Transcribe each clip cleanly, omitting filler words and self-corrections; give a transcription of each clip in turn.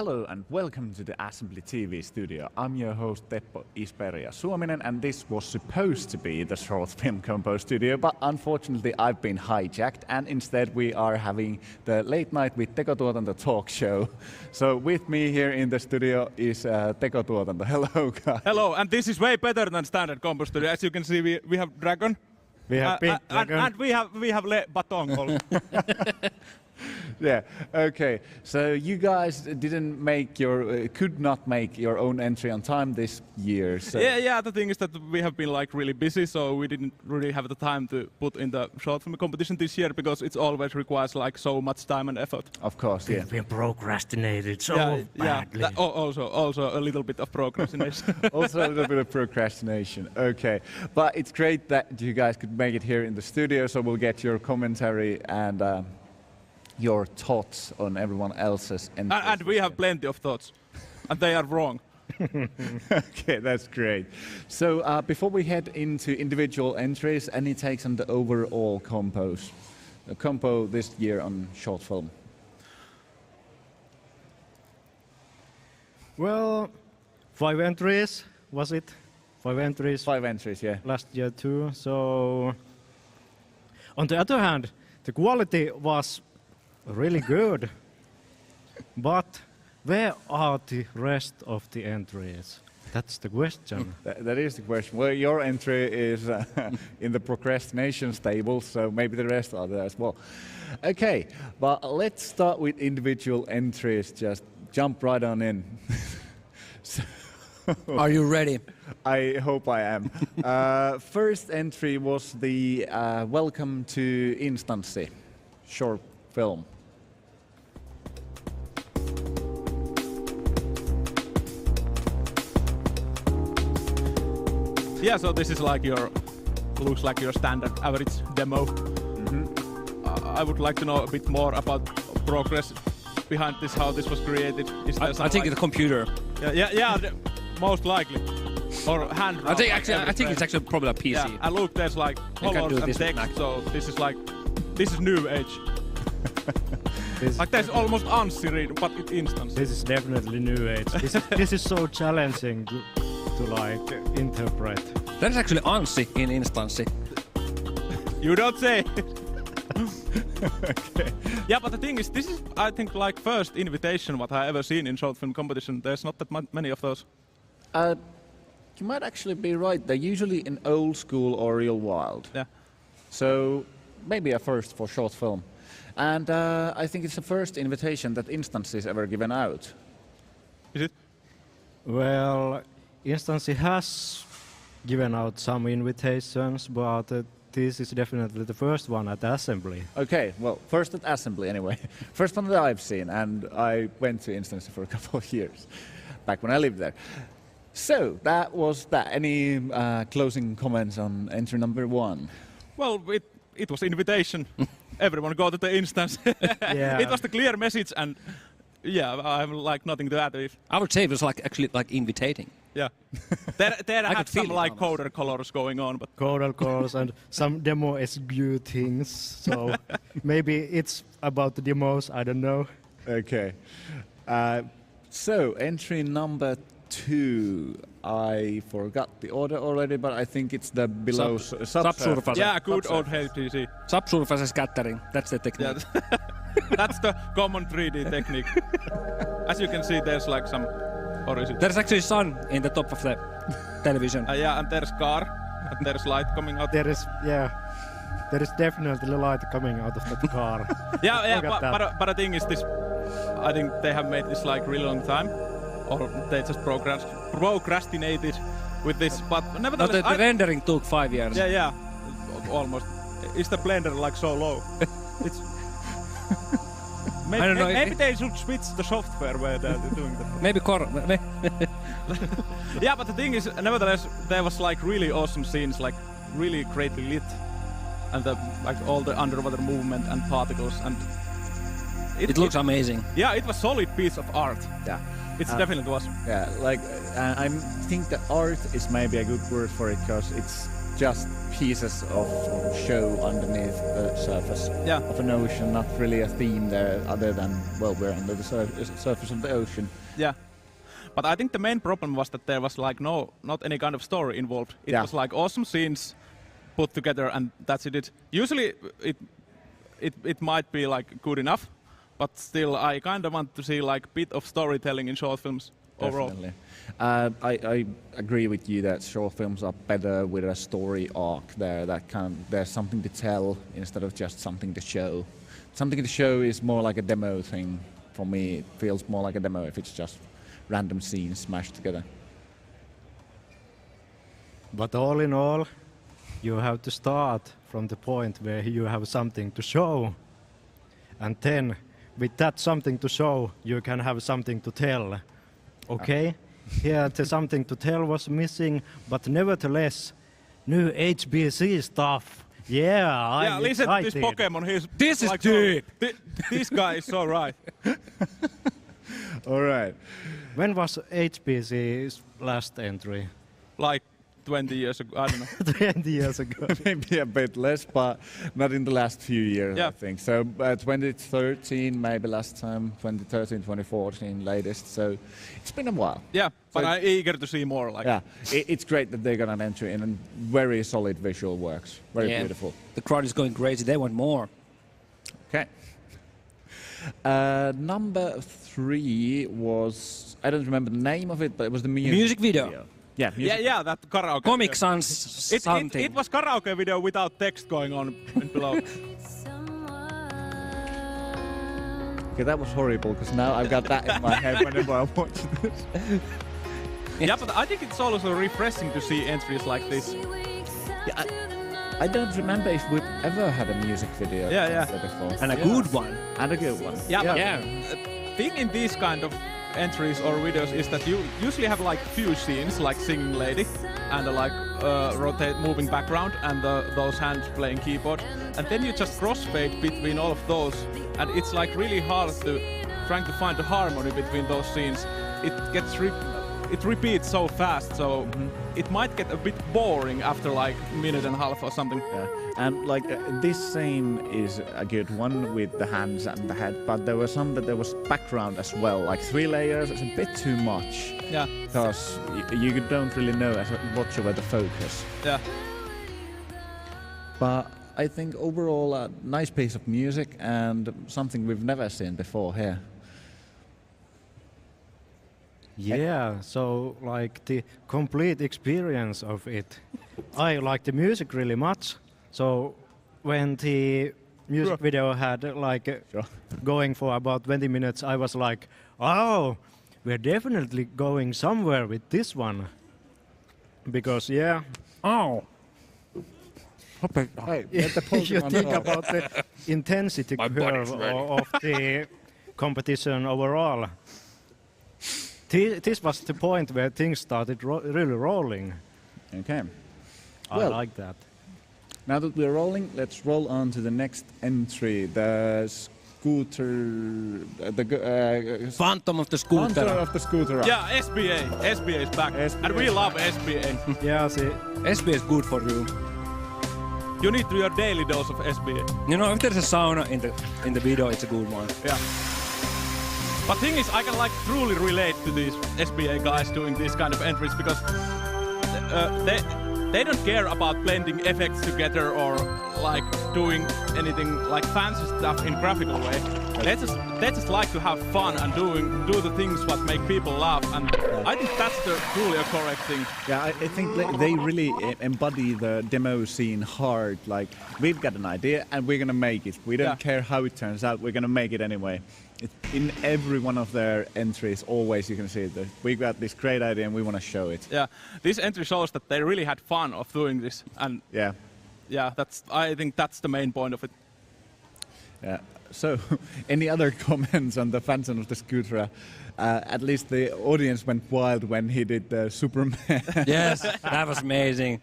Hello and welcome to the AssemblyTV studio. I'm your host Teppo Isperia Suominen, and this was supposed to be the short film compo studio, but unfortunately I've been hijacked, and instead we are having the late night with Tekotuotanto talk show. So with me here in the studio is Tekotuotanto. Hello guys. Hello, and this is way better than standard compo studio. As you can see, we have dragon. We have big dragon. And we have le batong also. Yeah, okay. So you guys could not make your own entry on time this year. So. Yeah, the thing is that we have been like really busy, so we didn't really have the time to put in the short film competition this year because it always requires like so much time and effort. Of course, yeah. We procrastinated so badly. Yeah, also a little bit of procrastination. Also a little bit of procrastination, okay. But it's great that you guys could make it here in the studio, so we'll get your commentary and your thoughts on everyone else's entries. And we have plenty of thoughts, and they are wrong. Okay, that's great. So before we head into individual entries, any takes on the overall compo this year on short film? Well, 5 entries, was it? 5 entries. 5 entries, yeah. Last year too. So, on the other hand, the quality was really good. But where are the rest of the entries? That's the question. That is the question. Well, your entry is in the procrastination stable, so maybe the rest are there as well. Okay, but let's start with individual entries. Just jump right on in. Are you ready? I hope I am. First entry was the Welcome to Instancy short film. Yeah, so this is like looks like your standard average demo. I would like to know a bit more about progress behind this, how this was created. Is there I think like, the computer. Yeah, most likely. Or hand. I think it's actually probably a PC. Yeah, and look, there's like colors and text, so this is new age. Like there's almost ANSI read, but it's instance. This is definitely new age. This is so challenging to like interpret. That's actually ANSI in Instancy. You don't say. Okay. Yeah, but the thing is, this is I think like first invitation what I ever seen in short film competition. There's not that many of those. You might actually be right. They're usually in old school or real wild. Yeah. So maybe a first for short film. And I think it's the first invitation that Instancy is ever given out. Is it? Well, Instancy has given out some invitations, but this is definitely the first one at Assembly. Okay, well, first at Assembly anyway. First one that I've seen, and I went to Instancy for a couple of years, back when I lived there. So, that was that. Any closing comments on entry number 1? Well, it was invitation. Everyone go to the instance. Yeah. It was the clear message, and yeah, I have like nothing to add to it. I would say it was like actually like invitating. Yeah. There I had could feel some it like almost. coder colors going on, but Codal calls and some demo SGU things. So maybe it's about the demos, I don't know. Okay. So, entry number 2. I forgot the order already, but I think it's the below Subsurface. yeah, good old HPC. Subsurface scattering. That's the technique. Yeah. That's the common 3D technique. As you can see, there's like some horizon. There's actually sun in the top of the television. Yeah, and there's car, and there's light coming out. There is definitely light coming out of that car. Yeah, Look at that. but the thing is this, I think they have made this like really long time, or they just procrastinated with this, but No, nevertheless, the rendering took 5 years. yeah, almost. Is the blender like so low? It's maybe, I don't know, maybe they should switch the software where they're doing that. Maybe Yeah, but the thing is, nevertheless, there was like really awesome scenes, like really greatly lit, and like all the underwater movement and particles, and it looks amazing. Yeah, it was solid piece of art. Yeah. It definitely was. Yeah, like I think that art is maybe a good word for it, because it's just pieces of show underneath the surface of an ocean, not really a theme there other than, well, we're under the surface of the ocean. Yeah. But I think the main problem was that there was like not any kind of story involved. It was like awesome scenes put together and that's it. Usually it might be like good enough, but still I kind of want to see like a bit of storytelling in short films overall. Definitely. I agree with you that short films are better with a story arc there. That there's something to tell instead of just something to show. Something to show is more like a demo thing. For me, it feels more like a demo if it's just random scenes smashed together. But all in all, you have to start from the point where you have something to show. And then, with that something to show, you can have something to tell. Okay? Here the something to tell was missing, but nevertheless, new HBC stuff. Yeah, I'm listen excited. to this Pokemon. This is like deep. This guy is so right. All right. When was HBC's last entry? Like 20 years ago, I don't know. 20 years ago. Maybe a bit less, but not in the last few years, Yeah. I think. So 2013, maybe last time, 2013, 2014 latest. So it's been a while. Yeah, but So I'm eager to see more. Like, yeah, it's great that they got an entry in and very solid visual works. Very beautiful. The crowd is going crazy. They want more. Okay. Number 3 was, I don't remember the name of it, but it was the music video. Yeah, yeah, that karaoke. Comic video. Sans something. It was karaoke video without text going on below. Okay, that was horrible because now I've got that in my head whenever I watch this. Yeah, but I think it's also refreshing to see entries like this. Yeah, I don't remember if we've ever had a music video before. And a good one. And a good one. Yeah. Thing in these kind of entries or videos is that you usually have like few scenes, like singing lady and like rotate moving background and those hands playing keyboard, and then you just crossfade between all of those, and it's like really hard to trying to find the harmony between those scenes. It repeats so fast, so it might get a bit boring after like a minute and a half or something. Yeah. And like this scene is a good one with the hands and the head, but there were some that there was background as well, like 3 layers. It's a bit too much. Yeah. Because you don't really know as a watcher where to focus. Yeah. But I think overall a nice piece of music and something we've never seen before here. Yeah, so like the complete experience of it. I like the music really much. So when the music video had like going for about 20 minutes, I was like, oh, we're definitely going somewhere with this one. Because hey, if you think about the intensity curve of the competition overall, this was the point where things started really rolling. Okay. I like that. Now that we're rolling, let's roll on to the next entry. The scooter... Phantom of the Scooter. Phantom of the Scooter. Yeah, SBA. SBA is back. SBA. And we love SBA. Yeah, see. SBA is good for you. You need to do your daily dose of SBA. You know, if there's a sauna in the video, it's a good one. Yeah. But thing is, I can like truly relate to these SBA guys doing these kind of entries because they don't care about blending effects together or like doing anything like fancy stuff in graphical way. They just like to have fun and do the things what make people laugh, and I think that's truly a correct thing. Yeah, I think they really embody the demo scene hard. Like, we've got an idea and we're gonna make it. We don't care how it turns out, we're gonna make it anyway. In every one of their entries, always you can see that we got this great idea and we want to show it. Yeah, this entry shows that they really had fun of doing this, and yeah, I think that's the main point of it. Yeah. So, any other comments on the Phantom of the Scooter? At least the audience went wild when he did the Superman. Yes, that was amazing.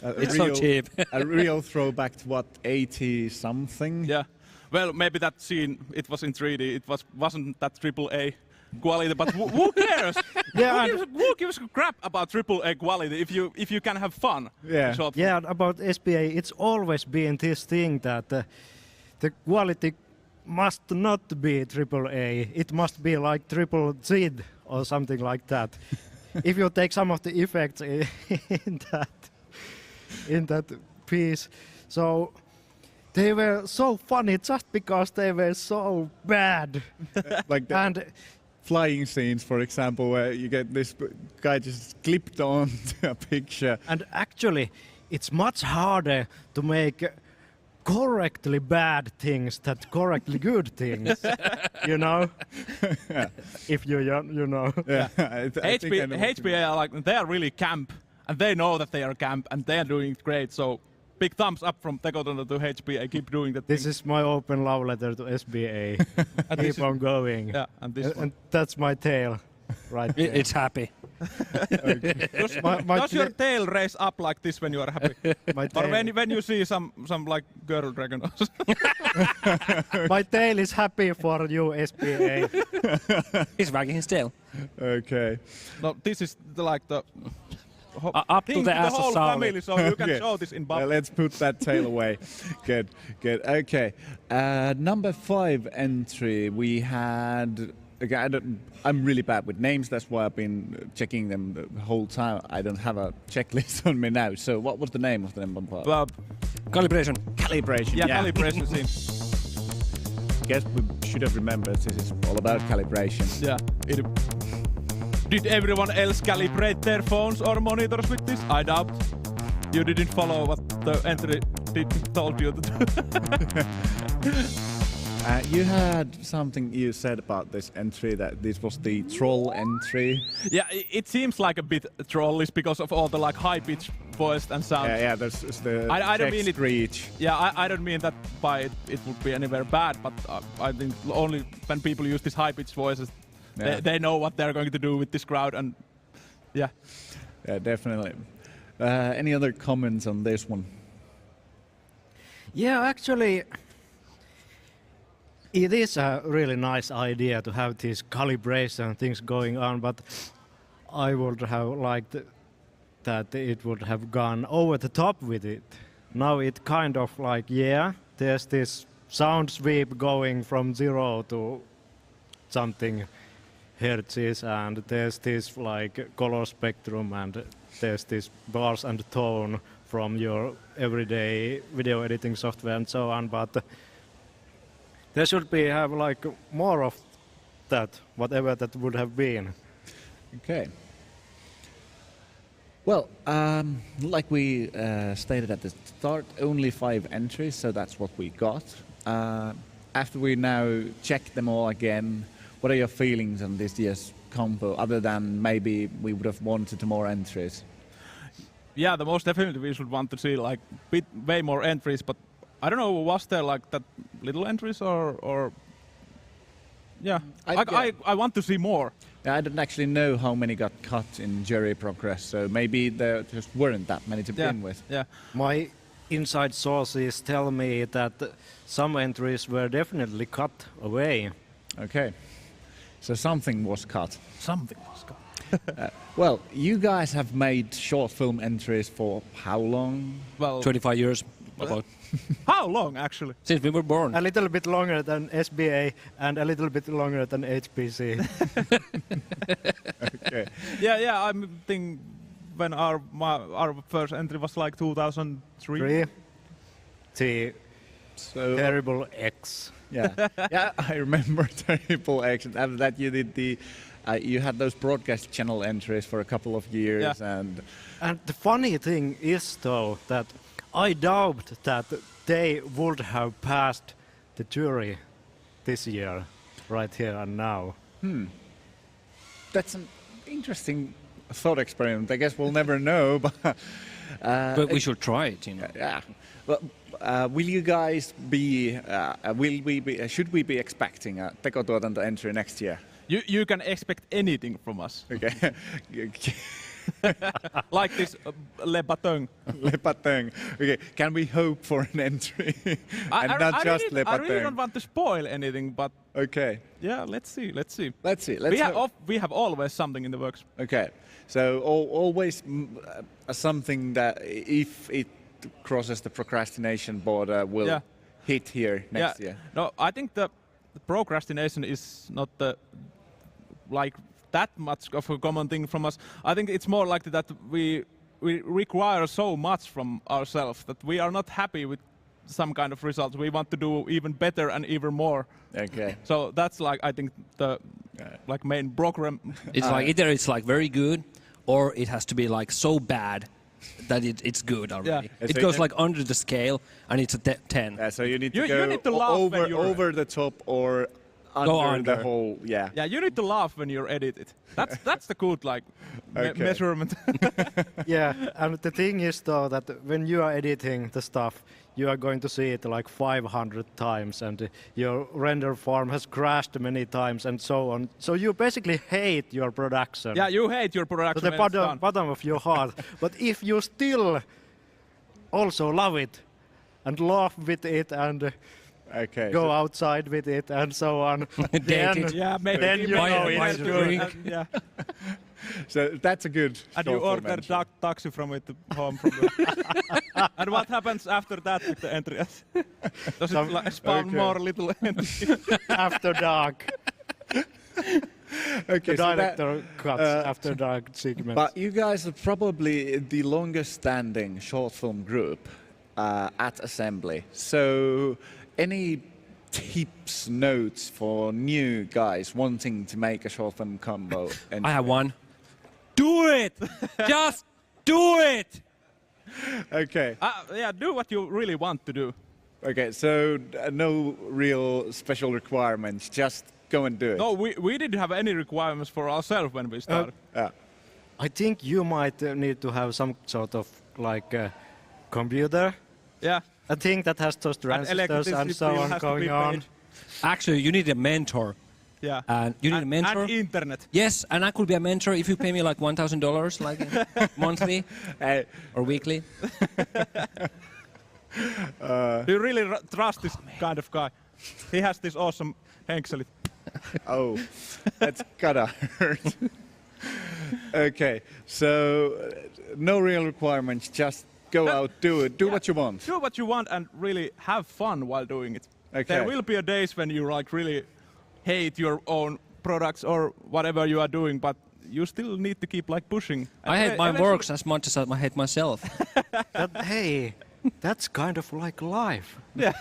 It's so cheap. A real throwback to what, 80 something? Yeah. Well, maybe that scene, it was in 3D. It wasn't that AAA quality, but who cares? Yeah, who gives a crap about AAA quality if you can have fun? Yeah. Short Yeah, about SPA, it's always been this thing that the quality must not be AAA. It must be like triple Z or something like that. If you take some of the effects in that piece, so they were so funny just because they were so bad. Like the And flying scenes, for example, where you get this guy just clipped on to a picture. And actually, it's much harder to make correctly bad things than correctly good things. You know? If you know. Yeah. I think I know what you HBA are like they are really camp, and they know that they are camp, and they are doing it great. So big thumbs up from Tekotuotanto to HBA. Keep doing that. This is my open love letter to SBA. Keep on going. Yeah, and this And that's my tail. Right there. It's happy. Does your tail raise up like this when you are happy? My Or tail, when you see some like girl dragon? my tail is happy for you, SBA. He's wagging his tail. Okay. No, this is like the Up to thing the to ass the of whole Sauli. family, so you can Okay. show this in Well, bubble. let's put that tail away. Good, good. Okay. Number 5 entry, we had. Okay, I'm really bad with names. That's why I've been checking them the whole time. I don't have a checklist on me now. So, what was the name of the number 5? Well, Calibration. Calibration. yeah, calibration scene. Guess we should have remembered this is all about calibration. Yeah. Did everyone else calibrate their phones or monitors with this? I doubt. You didn't follow what the entry told you to do. You had something you said about this entry, that this was the troll entry. Yeah, it seems like a bit trollish because of all the like high pitch voice and sound. Yeah, there's the I don't mean it- screech. Yeah, I don't mean that by it would be anywhere bad, but I think only when people use these high pitched voices, Yeah. they know what they're going to do with this crowd, and yeah. Yeah, definitely. Any other comments on this one? Yeah, actually, it is a really nice idea to have these calibration things going on, but I would have liked that it would have gone over the top with it. Now it kind of like, yeah, there's this sound sweep going from 0 to something hertzes, and there's this like color spectrum, and there's this bars and tone from your everyday video editing software and so on, but there should be have like more of that, whatever that would have been. Okay. Well, like we stated at the start, only 5 entries, so that's what we got. After we now check them all again, what are your feelings on this year's compo, other than maybe we would have wanted more entries? Yeah, the most definitely we should want to see like way more entries, but I don't know, was there like that little entries or yeah, I want to see more. I don't actually know how many got cut in jury progress, so maybe there just weren't that many to begin with. Yeah, My inside sources tell me that some entries were definitely cut away. Okay, so something was cut. something was gone. Well, you guys have made short film entries for how long? Well, 25 years. About. how long actually? Since we were born. A little bit longer than SBA and a little bit longer than HPC. Okay. Yeah, I think when our first entry was like 2003. 3. The So terrible X. yeah, I remember Terrible X. After that, you did you had those broadcast channel entries for a couple of years, Yeah. And the funny thing is, though, that I doubt that they would have passed the jury this year, right here and now. That's an interesting thought experiment. I guess we'll never know, but But we should try it, you know. yeah. Well, will you guys be? Should we be expecting a Tekotuotanto entry next year? You can expect anything from us. Okay. Like this Le Batong. Le Pateng. Okay, can we hope for an entry? And not just Le I really don't Pateng. want to spoil anything, but Okay, yeah, let's see. let's see. We have always something in the works. Okay, so always something that if it crosses the procrastination border will Yeah. hit here next year. No, I think the procrastination is not like that much of a common thing from us. I think it's more like that we require so much from ourselves that we are not happy with some kind of results. We want to do even better and even more. Okay. So that's like I think the like main program. It's like either it's like very good, or it has to be like so bad that it's good already. Yeah. It So goes you- like under the scale, and it's a 10. So you need to You go need to laugh when you're- over the top or under the under. whole. Yeah. Yeah, you need to laugh when you edit it. That's the good like Okay. measurement. Yeah, and the thing is though that when you are editing the stuff, you are going to see it like 500 times, and your render farm has crashed many times, and so on. So you basically hate your production. Yeah, you hate your To production. the when it's done. bottom of your heart. But if you still also love it and laugh with it and Okay. go outside with it and so on, Date it. Yeah, maybe Then you Buy know a- buy it's a good. drink. Yeah, So that's a good. and you short film order entry. taxi from it home from the And what happens after that with the entry? Does it like spawn Okay. more little entry? After dark. Okay, The so that- director cuts after dark segments. But you guys are probably the longest standing short film group at Assembly. So any tips, notes for new guys wanting to make a short film combo? I have one. Do it! Just do it! Okay, Yeah, do what you really want to do. okay, so no real special requirements, just go and do it. No, we didn't have any requirements for ourselves when we started. I think you might need to have some sort of like computer. Yeah. A thing that has those transistors and electricity so bill on has to going be on. paid. Actually, you need a mentor. Yeah. And you need a mentor. And internet. Yes, and I could be a mentor if you pay me like $1,000 like monthly or weekly. Do you really trust this kind of guy? He has this awesome Henkselit. Oh, that's gotta hurt. Okay, so no real requirements, just go out, do it, do what you want. Do what you want and really have fun while doing it. Okay. There will be a days when you like really hate your own products or whatever you are doing, but you still need to keep like pushing. I hate my works as much as I hate myself. Hey, that's kind of like life. Yeah.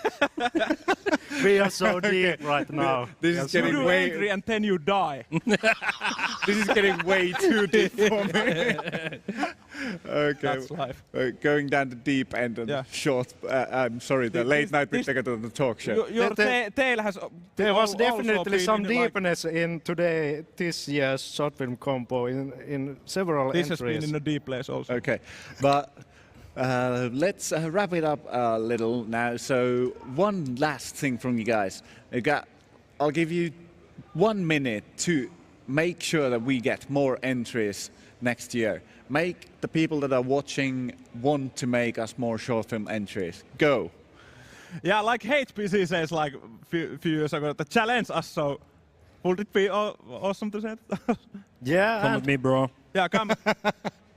We are so deep right now. This is We are so getting You do way- entry and then you die. This is getting way too deep for me. Okay, That's life. going down the deep end and Yeah. short. I'm sorry, the This- late night with this- Tekotuotanto talk show. Your tail has. There was also definitely been some in, like, deepness in this year's short film compo in several This has entries. been in a deep place also. Okay, but let's wrap it up a little now. So one last thing from you guys. I'll give you 1 minute to make sure that we get more entries next year. Make the people that are watching want to make us more short film entries. Go. Yeah, like HPC says like few years ago, to challenge us. So would it be awesome to say that? Yeah, Come and with me, bro. Yeah, come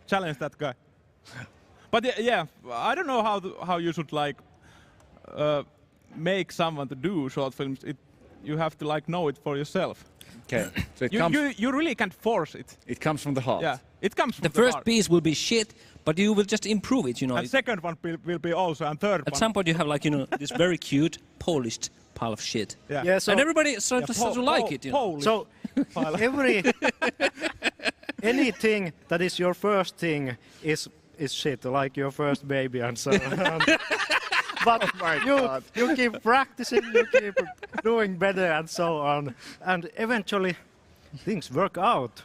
challenge that guy. But yeah, I don't know how you should like make someone to do short films. You have to like know it for yourself. Okay. So You really can't force it. it comes from the heart. Yeah, it comes from The first heart. piece will be shit, but you will just improve it, you know. And second one will be also, and third At one. some point you have like, you know, this very cute, polished pile of shit. Yeah. yeah, so And everybody starts to like it, you know. Polish. so anything that is your first thing is shit, like your first baby and so on. But you keep practicing, you keep doing better and so on, and eventually things work out.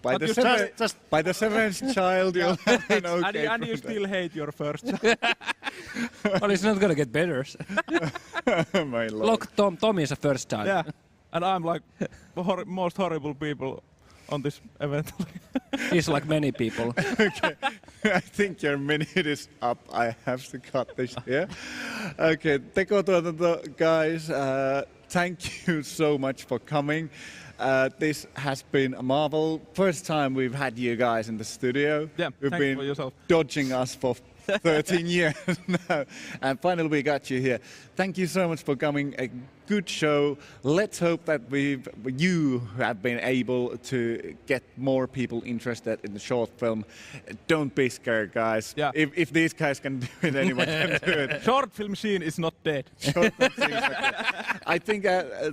By But the you seventh, just- by the seventh child, you'll have an and, okay. and you product. still hate your first. Well, it's not gonna get better. My lord. Look, Tommy is a first time. Yeah, and I'm like most horrible people on this event. He's like many people. Okay, I think your minute is up. I have to cut this here. Okay, Tekotuotanto guys, thank you so much for coming. This has been a marvel. First time we've had you guys in the studio. Yeah, You've thank you been for yourself. dodging us for 13 years now, and finally we got you here. Thank you so much for coming. A good show. Let's hope that you have been able to get more people interested in the short film. Don't be scared, guys. Yeah. If these guys can do it, anyone can do it. Short film scene is not dead. I think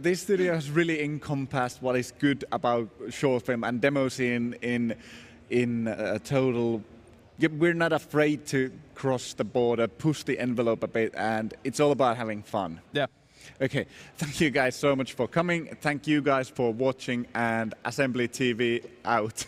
this studio has really encompassed what is good about short film and demo scene in total. We're not afraid to cross the border, push the envelope a bit, and it's all about having fun. Yeah. Okay, thank you guys so much for coming. Thank you guys for watching, and Assembly TV out.